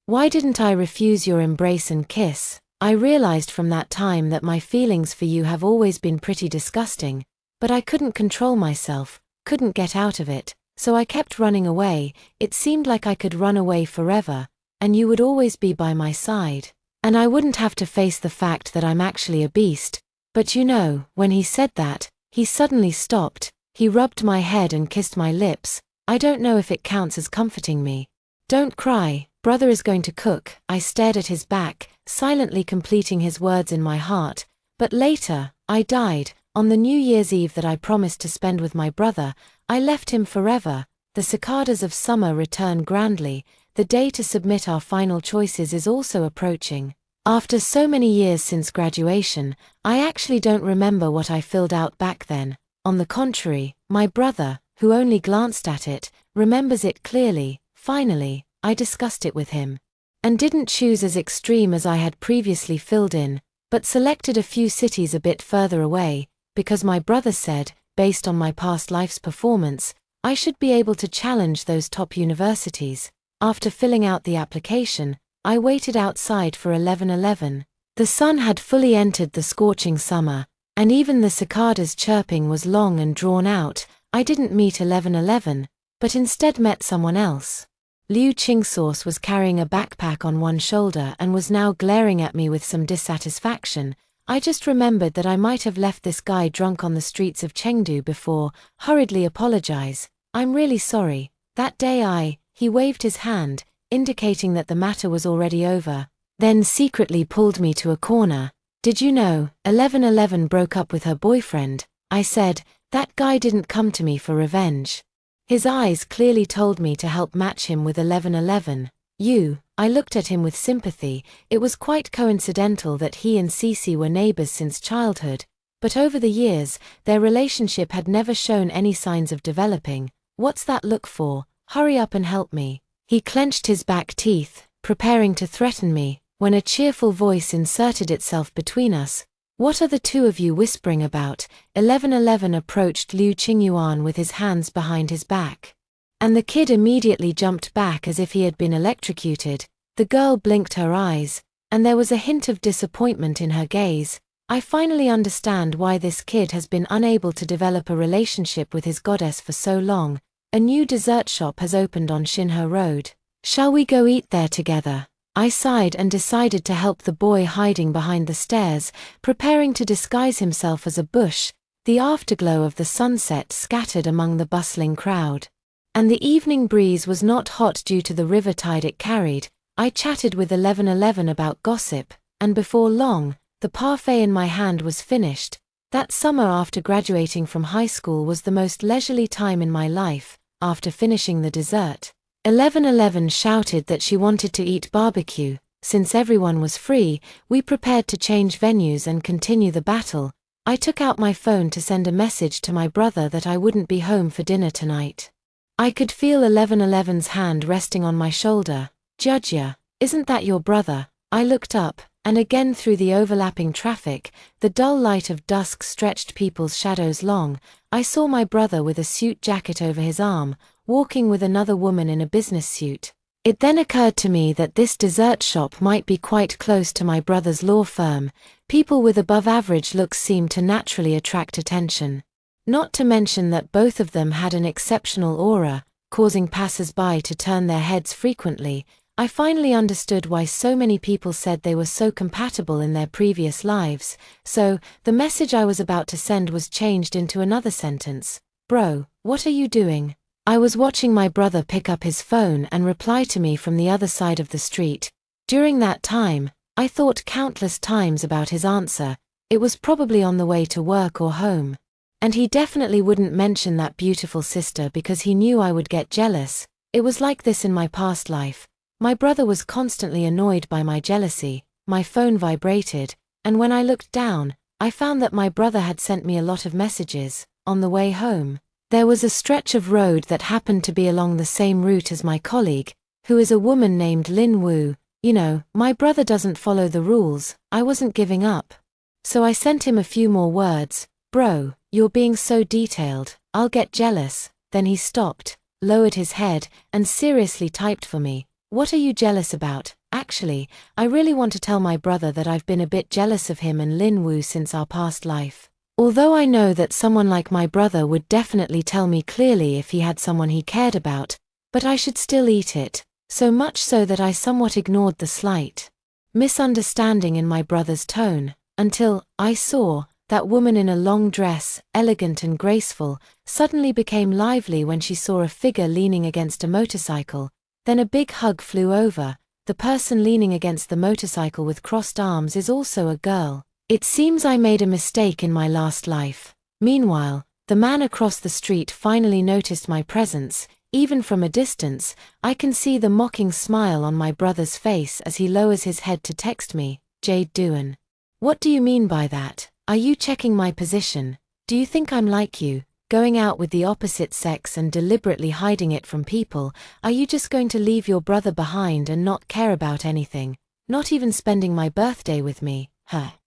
Why didn't I refuse your embrace and kiss? I realized from that time that my feelings for you have always been pretty disgusting, but I couldn't control myself, couldn't get out of it, so I kept running away. It seemed like I could run away forever, and you would always be by my side, and I wouldn't have to face the fact that I'm actually a beast. But you know, when he said that, he suddenly stopped, he rubbed my head and kissed my lips. I don't know if it counts as comforting me. Don't cry. Brother is going to cook. I stared at his back, silently completing his words in my heart. But later, I died. On the New Year's Eve that I promised to spend with my brother, I left him forever. The cicadas of summer return grandly. The day to submit our final choices is also approaching. After so many years since graduation, I actually don't remember what I filled out back then. On the contrary, my brother, who only glanced at it, remembers it clearly. Finally, I discussed it with him, and didn't choose as extreme as I had previously filled in, but selected a few cities a bit further away, because my brother said, based on my past life's performance, I should be able to challenge those top universities. After filling out the application, I waited outside for 11:11. The sun had fully entered the scorching summer, and even the cicadas' chirping was long and drawn out. I didn't meet 11:11, but instead met someone else. Liu Chingsauce was carrying a backpack on one shoulder and was now glaring at me with some dissatisfaction. I just remembered that I might have left this guy drunk on the streets of Chengdu before, hurriedly apologize. I'm really sorry. That day he waved his hand, indicating that the matter was already over, then secretly pulled me to a corner. Did you know, 11:11 broke up with her boyfriend? I said, that guy didn't come to me for revenge. His eyes clearly told me to help match him with 11:11. I looked at him with sympathy. It was quite coincidental that he and Cece were neighbors since childhood, but over the years, their relationship had never shown any signs of developing. What's that look for? Hurry up and help me. He clenched his back teeth, preparing to threaten me, when a cheerful voice inserted itself between us. What are the two of you whispering about? 11:11 approached Liu Qingyuan with his hands behind his back. And the kid immediately jumped back as if he had been electrocuted. The girl blinked her eyes, and there was a hint of disappointment in her gaze. I finally understand why this kid has been unable to develop a relationship with his goddess for so long. A new dessert shop has opened on Xinhe Road. Shall we go eat there together? I sighed and decided to help the boy hiding behind the stairs, preparing to disguise himself as a bush. The afterglow of the sunset scattered among the bustling crowd, and the evening breeze was not hot due to the river tide it carried. I chatted with 11:11 about gossip, and before long, the parfait in my hand was finished. That summer after graduating from high school was the most leisurely time in my life. After finishing the dessert, 11:11 shouted that she wanted to eat barbecue. Since everyone was free, we prepared to change venues and continue the battle. I took out my phone to send a message to my brother that I wouldn't be home for dinner tonight. I could feel 11:11's hand resting on my shoulder. Judya, isn't that your brother? I looked up, and again through the overlapping traffic, the dull light of dusk stretched people's shadows long. I saw my brother with a suit jacket over his arm, walking with another woman in a business suit. It then occurred to me that this dessert shop might be quite close to my brother's law firm. People with above-average looks seemed to naturally attract attention. Not to mention that both of them had an exceptional aura. causing passers-by to turn their heads frequently. I finally understood why so many people said they were so compatible in their previous lives, so the message I was about to send was changed into another sentence. Bro, what are you doing? I was watching my brother pick up his phone and reply to me from the other side of the street. During that time, I thought countless times about his answer. It was probably on the way to work or home. And he definitely wouldn't mention that beautiful sister because he knew I would get jealous. It was like this in my past life. My brother was constantly annoyed by my jealousy. My phone vibrated, and when I looked down, I found that my brother had sent me a lot of messages. On the way home, there was a stretch of road that happened to be along the same route as my colleague, who is a woman named Lin Wu. You know, my brother doesn't follow the rules. I wasn't giving up. So I sent him a few more words. Bro, you're being so detailed, I'll get jealous. Then he stopped, lowered his head, and seriously typed for me. What are you jealous about? Actually, I really want to tell my brother that I've been a bit jealous of him and Lin Wu since our past life. Although I know that someone like my brother would definitely tell me clearly if he had someone he cared about, but I should still eat it, so much so that I somewhat ignored the slight misunderstanding in my brother's tone, until I saw that woman in a long dress, elegant and graceful, suddenly became lively when she saw a figure leaning against a motorcycle. Then a big hug flew over. The person leaning against the motorcycle with crossed arms is also a girl. It seems I made a mistake in my last life. Meanwhile, the man across the street finally noticed my presence. Even from a distance, I can see the mocking smile on my brother's face as he lowers his head to text me, Jade Duan. What do you mean by that? Are you checking my position? Do you think I'm like you, going out with the opposite sex and deliberately hiding it from people? Are you just going to leave your brother behind and not care about anything, not even spending my birthday with me?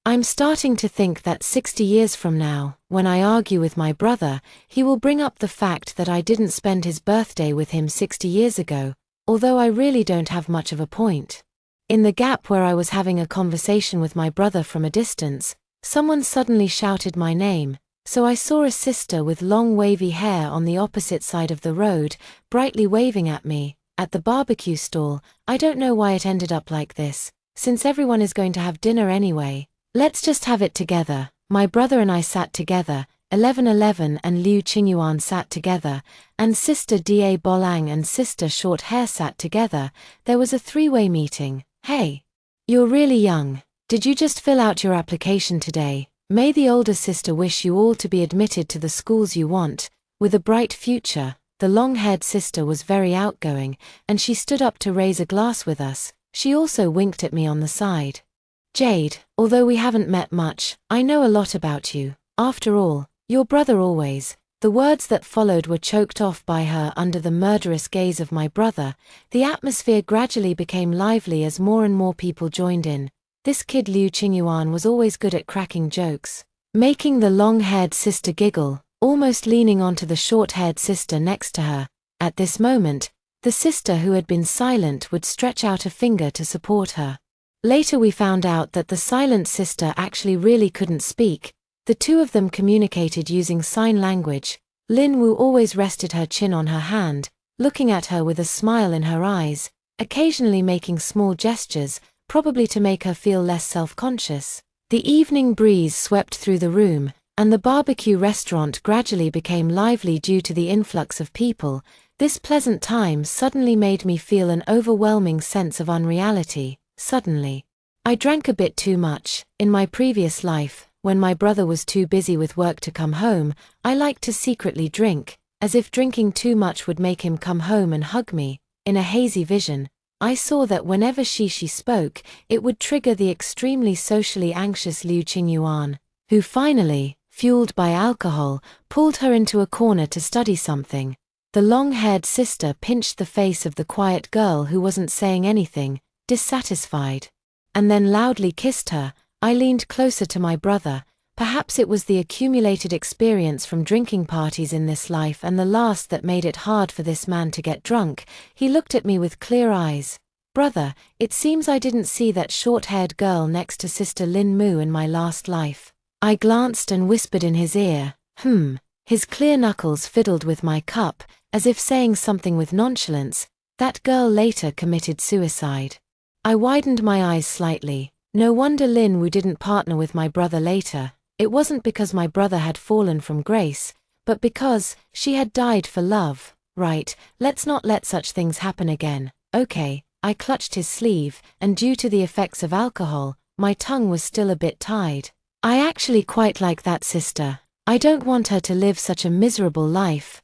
I'm starting to think that 60 years from now, when I argue with my brother, he will bring up the fact that I didn't spend his birthday with him 60 years ago, although I really don't have much of a point. In the gap where I was having a conversation with my brother from a distance, someone suddenly shouted my name, so I saw a sister with long wavy hair on the opposite side of the road, brightly waving at me, at the barbecue stall. I don't know why it ended up like this, since everyone is going to have dinner anyway. Let's just have it together. My brother and I sat together, 1111 and Liu Qingyuan sat together, and sister Da Bolang and sister Short Hair sat together. There was a three-way meeting. Hey, you're really young. Did you just fill out your application today? May the older sister wish you all to be admitted to the schools you want, with a bright future. The long-haired sister was very outgoing, and she stood up to raise a glass with us. She also winked at me on the side. Jade, although we haven't met much, I know a lot about you. After all, your brother always. The words that followed were choked off by her under the murderous gaze of my brother. The atmosphere gradually became lively as more and more people joined in. This kid Liu Qingyuan was always good at cracking jokes, making the long-haired sister giggle, almost leaning onto the short-haired sister next to her. At this moment, the sister who had been silent would stretch out a finger to support her. Later we found out that the silent sister actually really couldn't speak. The two of them communicated using sign language. Lin Wu always rested her chin on her hand, looking at her with a smile in her eyes, occasionally making small gestures, probably to make her feel less self-conscious. The evening breeze swept through the room, and the barbecue restaurant gradually became lively due to the influx of people. This pleasant time suddenly made me feel an overwhelming sense of unreality. Suddenly, I drank a bit too much. In my previous life, when my brother was too busy with work to come home, I liked to secretly drink, as if drinking too much would make him come home and hug me. In a hazy vision, I saw that whenever she spoke, it would trigger the extremely socially anxious Liu Qingyuan, who finally, fueled by alcohol, pulled her into a corner to study something. The long-haired sister pinched the face of the quiet girl who wasn't saying anything, dissatisfied, and then loudly kissed her. I leaned closer to my brother. Perhaps it was the accumulated experience from drinking parties in this life and the last that made it hard for this man to get drunk. He looked at me with clear eyes. Brother, it seems I didn't see that short-haired girl next to Sister Lin Mu in my last life. I glanced and whispered in his ear, His clear knuckles fiddled with my cup, as if saying something with nonchalance. That girl later committed suicide. I widened my eyes slightly. No wonder Lin Wu didn't partner with my brother later. It wasn't because my brother had fallen from grace, but because she had died for love. Right, let's not let such things happen again. Okay, I clutched his sleeve, and due to the effects of alcohol, my tongue was still a bit tied. I actually quite like that sister. I don't want her to live such a miserable life.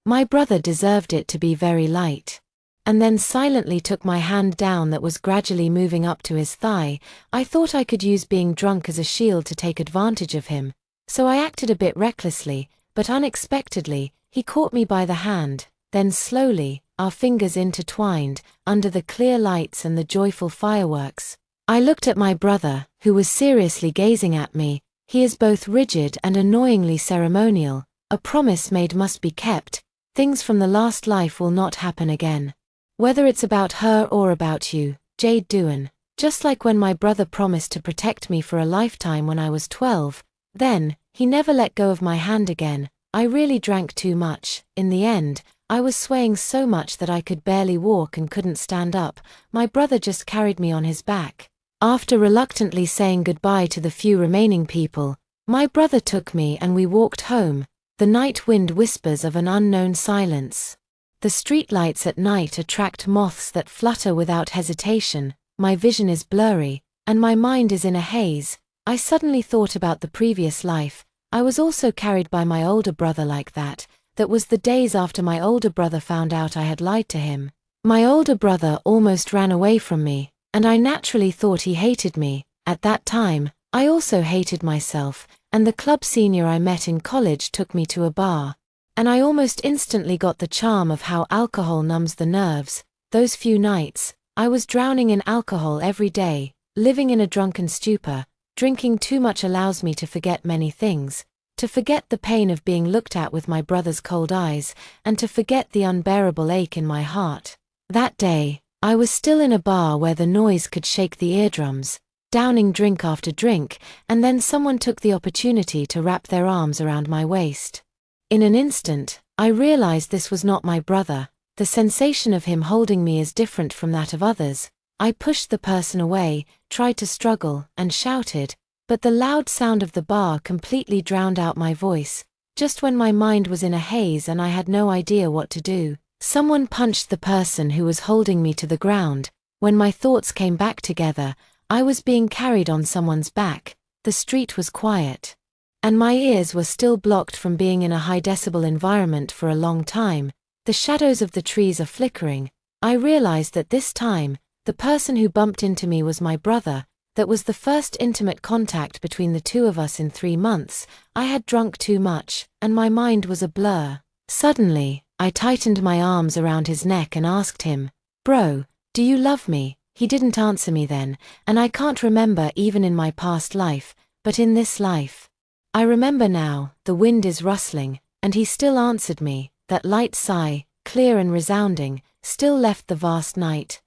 My brother deserved it to be very light. And then silently took my hand down that was gradually moving up to his thigh. I thought I could use being drunk as a shield to take advantage of him, so I acted a bit recklessly, but unexpectedly, he caught me by the hand. Then slowly, our fingers intertwined, under the clear lights and the joyful fireworks. I looked at my brother, who was seriously gazing at me. He is both rigid and annoyingly ceremonial. A promise made must be kept. Things from the last life will not happen again. Whether it's about her or about you, Jade Duan. Just like when my brother promised to protect me for a lifetime when I was 12, then, he never let go of my hand again. I really drank too much. In the end, I was swaying so much that I could barely walk and couldn't stand up. My brother just carried me on his back. After reluctantly saying goodbye to the few remaining people, my brother took me and we walked home. The night wind whispers of an unknown silence. The streetlights at night attract moths that flutter without hesitation. My vision is blurry, and my mind is in a haze. I suddenly thought about the previous life. I was also carried by my older brother like that. That was the days after my older brother found out I had lied to him. My older brother almost ran away from me, and I naturally thought he hated me. At that time, I also hated myself, and the club senior I met in college took me to a bar. And I almost instantly got the charm of how alcohol numbs the nerves. Those few nights, I was drowning in alcohol every day, living in a drunken stupor. Drinking too much allows me to forget many things, to forget the pain of being looked at with my brother's cold eyes, and to forget the unbearable ache in my heart. That day, I was still in a bar where the noise could shake the eardrums, downing drink after drink, and then someone took the opportunity to wrap their arms around my waist. In an instant, I realized this was not my brother. The sensation of him holding me is different from that of others. I pushed the person away, tried to struggle, and shouted, but the loud sound of the bar completely drowned out my voice. Just when my mind was in a haze and I had no idea what to do, someone punched the person who was holding me to the ground. When my thoughts came back together, I was being carried on someone's back. The street was quiet, and my ears were still blocked from being in a high-decibel environment for a long time. The shadows of the trees are flickering. I realized that this time, the person who bumped into me was my brother. That was the first intimate contact between the two of us in 3 months. I had drunk too much, and my mind was a blur. Suddenly, I tightened my arms around his neck and asked him, "Bro, do you love me?" He didn't answer me then, and I can't remember even in my past life, but in this life. I remember now, the wind is rustling, and he still answered me. That light sigh, clear and resounding, still left the vast night.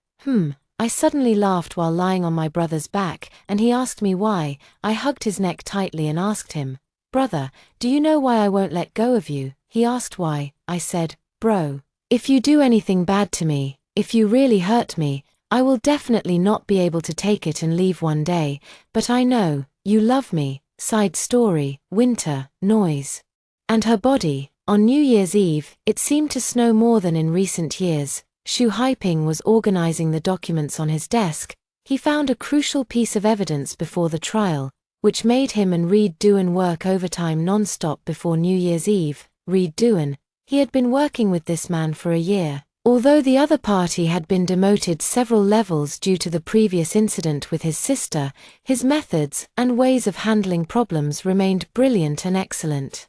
I suddenly laughed while lying on my brother's back, and he asked me why. I hugged his neck tightly and asked him, "Brother, do you know why I won't let go of you?" He asked why. I said, "Bro, if you do anything bad to me, if you really hurt me, I will definitely not be able to take it and leave one day, but I know, you love me." Side story, winter, noise. And her body. On New Year's Eve, it seemed to snow more than in recent years. Xu Haiping was organizing the documents on his desk. He found a crucial piece of evidence before the trial, which made him and Reed Duan work overtime non-stop before New Year's Eve. Reed Duan, he had been working with this man for a year. Although the other party had been demoted several levels due to the previous incident with his sister, his methods and ways of handling problems remained brilliant and excellent.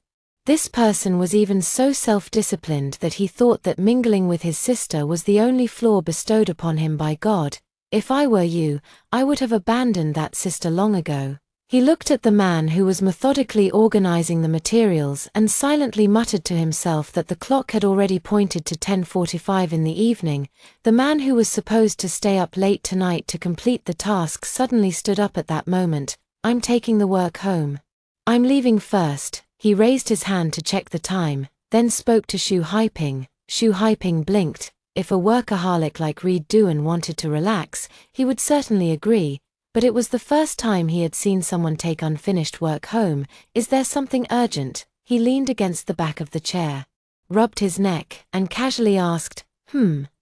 This person was even so self-disciplined that he thought that mingling with his sister was the only flaw bestowed upon him by God. If I were you, I would have abandoned that sister long ago. He looked at the man who was methodically organizing the materials and silently muttered to himself that the clock had already pointed to 10:45 in the evening. The man who was supposed to stay up late tonight to complete the task suddenly stood up at that moment. "I'm taking the work home. I'm leaving first." He raised his hand to check the time, then spoke to Shu Haiping. Shu Haiping blinked. If a workaholic like Reed Doohan wanted to relax, he would certainly agree, but it was the first time he had seen someone take unfinished work home. Is there something urgent? He leaned against the back of the chair, rubbed his neck, and casually asked,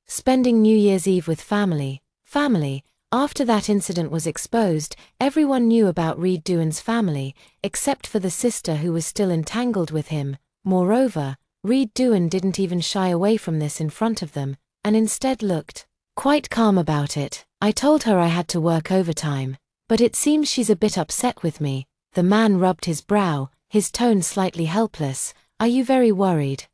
spending New Year's Eve with family. Family. After that incident was exposed, everyone knew about Reed Doohan's family, except for the sister who was still entangled with him. Moreover, Reed Doohan didn't even shy away from this in front of them, and instead looked quite calm about it. I told her I had to work overtime, but it seems she's a bit upset with me. The man rubbed his brow, his tone slightly helpless. Are you very worried?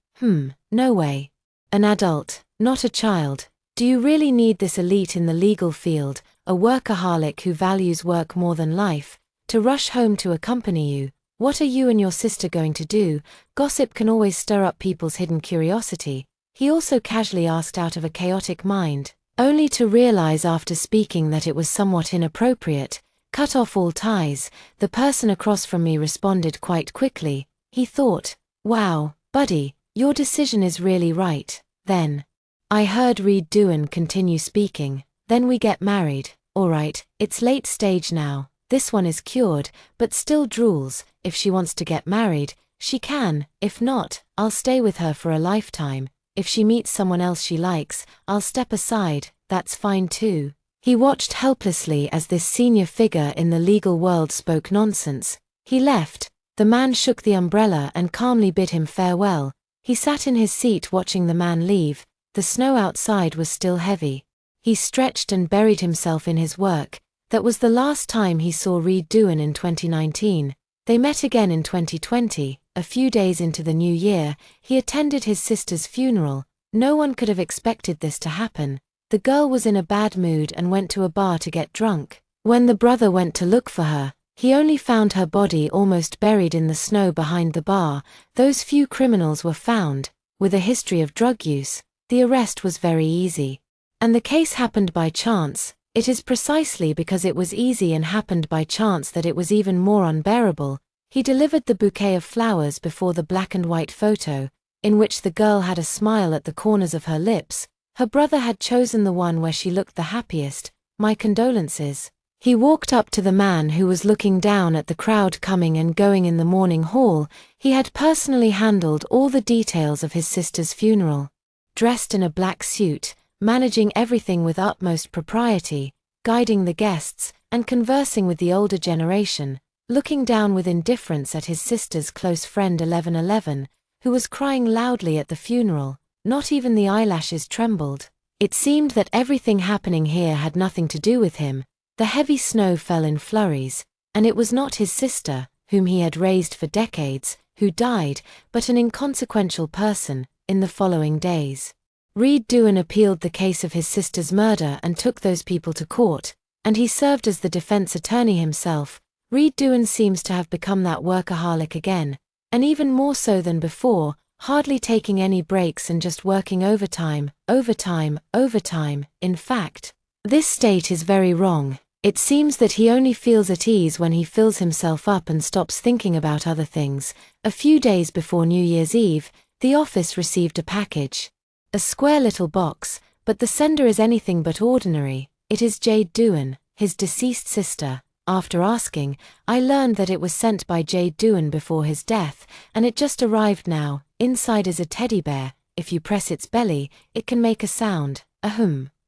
No way. An adult, not a child. Do you really need this elite in the legal field, a workaholic who values work more than life, to rush home to accompany you? What are you and your sister going to do? Gossip can always stir up people's hidden curiosity. He also casually asked out of a chaotic mind, only to realize after speaking that it was somewhat inappropriate. Cut off all ties. The person across from me responded quite quickly. He thought, wow, buddy, your decision is really right. Then I heard Reed Doohan continue speaking. Then we get married. Alright, it's late stage now. This one is cured, but still drools. If she wants to get married, she can. If not, I'll stay with her for a lifetime. If she meets someone else she likes, I'll step aside. That's fine too. He watched helplessly as this senior figure in the legal world spoke nonsense. He left. The man shook the umbrella and calmly bid him farewell. He sat in his seat watching the man leave. The snow outside was still heavy. He stretched and buried himself in his work. That was the last time he saw Reed Doohan in 2019. They met again in 2020, a few days into the new year. He attended his sister's funeral. No one could have expected this to happen. The girl was in a bad mood and went to a bar to get drunk. When the brother went to look for her, he only found her body almost buried in the snow behind the bar. Those few criminals were found, with a history of drug use. The arrest was very easy. And the case happened by chance. It is precisely because it was easy and happened by chance that it was even more unbearable. He delivered the bouquet of flowers before the black and white photo, in which the girl had a smile at the corners of her lips. Her brother had chosen the one where she looked the happiest. My condolences. He walked up to the man who was looking down at the crowd coming and going in the morning hall. He had personally handled all the details of his sister's funeral. Dressed in a black suit, managing everything with utmost propriety, guiding the guests, and conversing with the older generation, looking down with indifference at his sister's close friend 1111, who was crying loudly at the funeral. Not even the eyelashes trembled. It seemed that everything happening here had nothing to do with him. The heavy snow fell in flurries, and it was not his sister, whom he had raised for decades, who died, but an inconsequential person, in the following days. Reed Doohan appealed the case of his sister's murder and took those people to court, and he served as the defense attorney himself. Reed Doohan seems to have become that workaholic again, and even more so than before, hardly taking any breaks and just working overtime. In fact, this state is very wrong. It seems that he only feels at ease when he fills himself up and stops thinking about other things. A few days before New Year's Eve, the office received a package. A square little box, but the sender is anything but ordinary. It is Jade Doohan, his deceased sister. After asking, I learned that it was sent by Jade Doohan before his death, and it just arrived now. Inside is a teddy bear. If you press its belly, it can make a sound.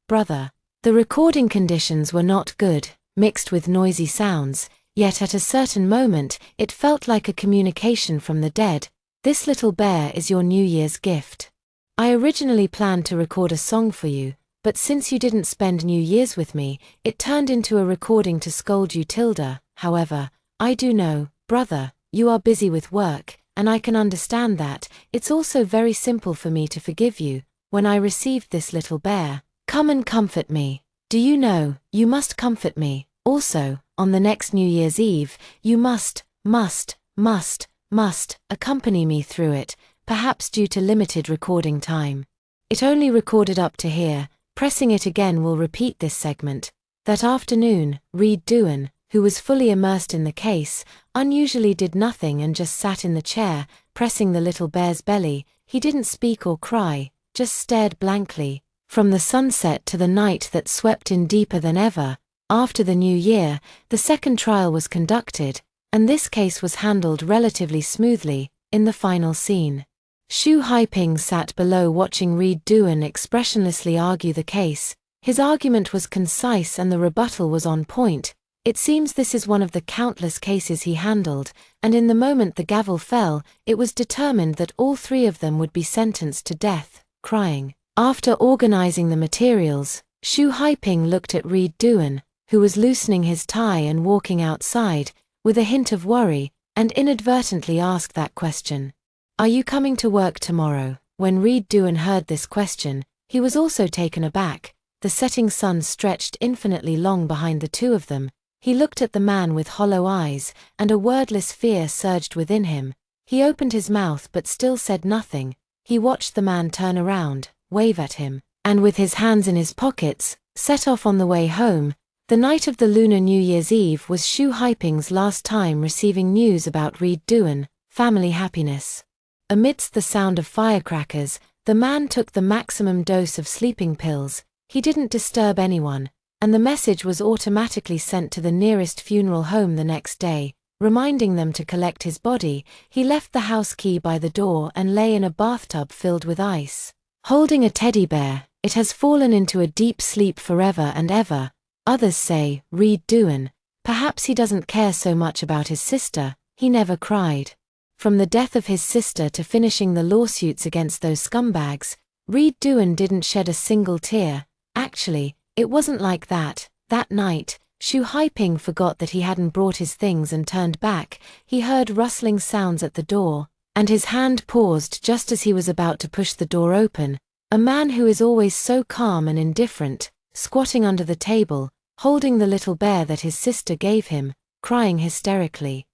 Brother. The recording conditions were not good, mixed with noisy sounds, yet at a certain moment, it felt like a communication from the dead. This little bear is your New Year's gift. I originally planned to record a song for you, but since you didn't spend New Year's with me, it turned into a recording to scold you, Tilda. However, I do know, brother, you are busy with work, and I can understand that. It's also very simple for me to forgive you. When I received this little bear, come and comfort me. Do you know, you must comfort me. Also, on the next New Year's Eve, you must accompany me through it, perhaps due to limited recording time. It only recorded up to here. Pressing it again will repeat this segment. That afternoon, Reed Doohan, who was fully immersed in the case, unusually did nothing and just sat in the chair, pressing the little bear's belly. He didn't speak or cry, just stared blankly. From the sunset to the night that swept in deeper than ever. After the new year, the second trial was conducted, and this case was handled relatively smoothly. In the final scene, Xu Haiping sat below watching Reed Duan expressionlessly argue the case. His argument was concise and the rebuttal was on point. It seems this is one of the countless cases he handled, and in the moment the gavel fell, it was determined that all three of them would be sentenced to death. Crying. After organizing the materials, Xu Haiping looked at Reed Duan, who was loosening his tie and walking outside, with a hint of worry, and inadvertently asked that question. "Are you coming to work tomorrow?" When Reed Duan heard this question, he was also taken aback. The setting sun stretched infinitely long behind the two of them. He looked at the man with hollow eyes, and a wordless fear surged within him. He opened his mouth but still said nothing. He watched the man turn around, wave at him, and with his hands in his pockets, set off on the way home. The night of the Lunar New Year's Eve was Xu Haiping's last time receiving news about Reed Duan. Family happiness. Amidst the sound of firecrackers, the man took the maximum dose of sleeping pills. He didn't disturb anyone, and the message was automatically sent to the nearest funeral home the next day, reminding them to collect his body. He left the house key by the door and lay in a bathtub filled with ice. Holding a teddy bear, it has fallen into a deep sleep forever and ever. Others say, Reed Duan, perhaps he doesn't care so much about his sister, he never cried. From the death of his sister to finishing the lawsuits against those scumbags, Reed Duan didn't shed a single tear. Actually, it wasn't like that. That night, Xu Haiping forgot that he hadn't brought his things and turned back. He heard rustling sounds at the door, and his hand paused just as he was about to push the door open. A man who is always so calm and indifferent, squatting under the table, holding the little bear that his sister gave him, crying hysterically.